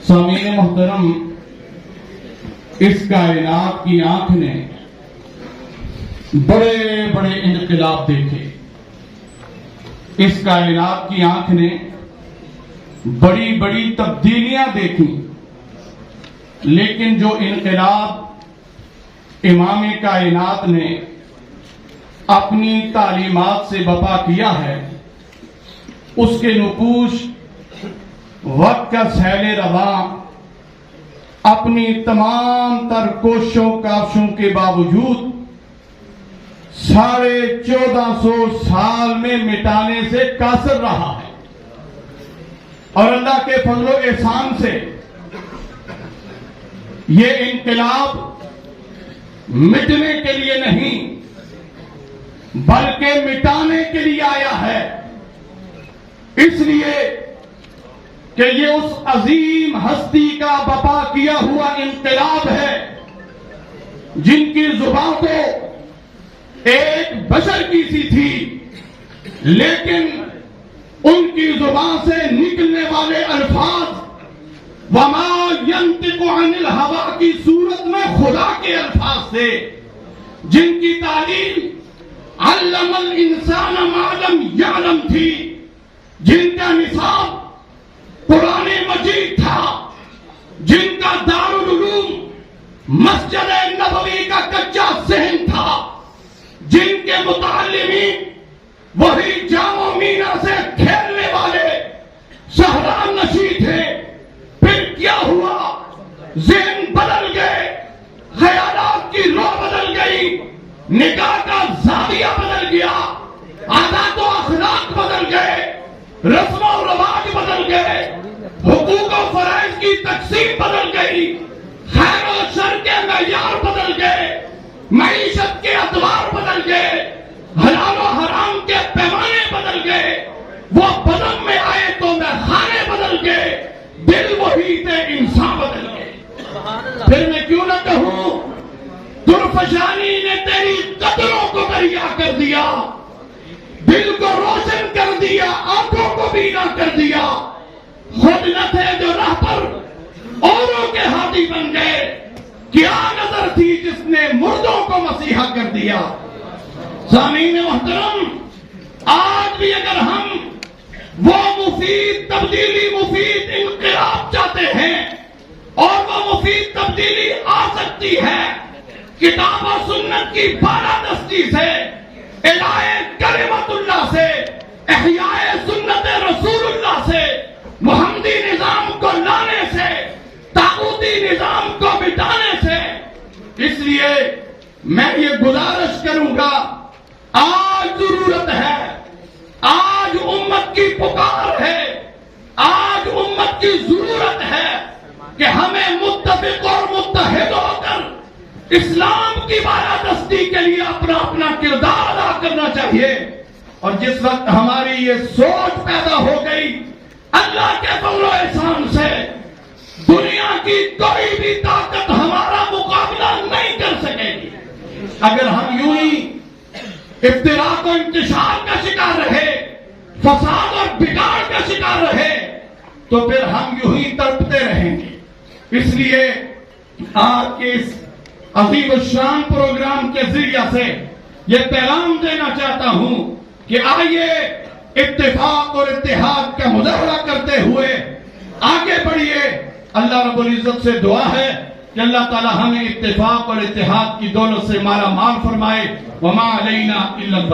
سامعین محترم، اس کائنات کی آنکھ نے بڑے بڑے انقلاب دیکھے. اس کائنات کی آنکھ نے بڑی بڑی تبدیلیاں دیکھی، لیکن جو انقلاب امام کائنات نے اپنی تعلیمات سے برپا کیا ہے، اس کے نقوش وقت کا سیل رواں اپنی تمام تر کوششوں کاوشوں کے باوجود 1450 سال میں مٹانے سے قاصر رہا ہے. اور اللہ کے فضل و احسان سے یہ انقلاب مٹنے کے لیے نہیں بلکہ مٹانے کے لیے آیا ہے. اس لیے کہ یہ اس عظیم ہستی کا برپا کیا ہوا انقلاب ہے جن کی زبان کو ایک بشر کی سی تھی، لیکن ان کی زبان سے نکلنے والے الفاظ وما ينطق عن الهوى کی صورت میں خدا کے الفاظ تھے، جن کی تعلیم علم الانسان ما لم يعلم تھی، جن کا نصاب قرآن مجید تھا، جن کا دارالعلوم مسجد نبوی کا کچا صحن تھا، جن کے متعلمین وہی جامع مینا سے کھیلنے والے صحرا نشی تھے. پھر کیا ہوا؟ ذہن بدل گئے، خیالات کی رو بدل گئی، نگاہ کا زاویہ بدل گیا، عادات و اخلاق بدل گئے، رسم و رواج بدل گئے، حقوق و فرائض کی تقسیم بدل گئی، خیر و شر کے معیار بدل گئے، معیشت کے ادوار بدل گئے، حلال و حرام کے پیمانے بدل گئے. وہ بدن میں آئے تو میں خانے بدل گئے، دل وہی تھے انسان بدل گئے. پھر میں کیوں نہ کہوں، درفشانی نے تیری قدروں کو دریا کر دیا، دل کو روشن کر دیا، آنکھوں کو بینا کر دیا. خود نہ تھے جو راہ پر اوروں کے ہادی بن گئے، کیا نظر تھی جس نے مردوں کو مسیحا کر دیا. سامعین محترم، آج بھی اگر ہم وہ مفید تبدیلی، مفید انقلاب چاہتے ہیں، اور وہ مفید تبدیلی آ سکتی ہے کتاب و سنت کی بالادستی سے، الہے کلمت اللہ سے، احیاء سنت رسول اللہ سے، محمدی نظام کو لانے سے، طاغوتی نظام کو مٹانے سے. اس لیے میں یہ گزارش کروں گا، آج ضرورت ہے، آج امت کی پکار ہے، آج امت کی ضرورت ہے کہ ہمیں متفق اور متحد ہو کر اسلام کی بالادستی کے لیے اپنا اپنا کردار ادا کرنا چاہیے. اور جس وقت ہماری یہ سوچ پیدا ہو گئی، اللہ کے فضل و احسان سے دنیا کی کوئی بھی طاقت ہمارا مقابلہ نہیں کر سکے گی. اگر ہم یوں ہی افتراق و انتشار کا شکار رہے، فساد اور بگاڑ کا شکار رہے، تو پھر ہم یوں ہی تڑپتے رہیں گے. اس لیے آج کے اس عظیم الشان پروگرام کے ذریعے سے یہ پیغام دینا چاہتا ہوں کہ آئیے اتفاق اور اتحاد کا مظاہرہ کرتے ہوئے آگے بڑھیے. اللہ رب العزت سے دعا ہے کہ اللہ تعالی ہمیں اتفاق اور اتحاد کی دولت سے مالا مال فرمائے. وما علینا الا البلاغ.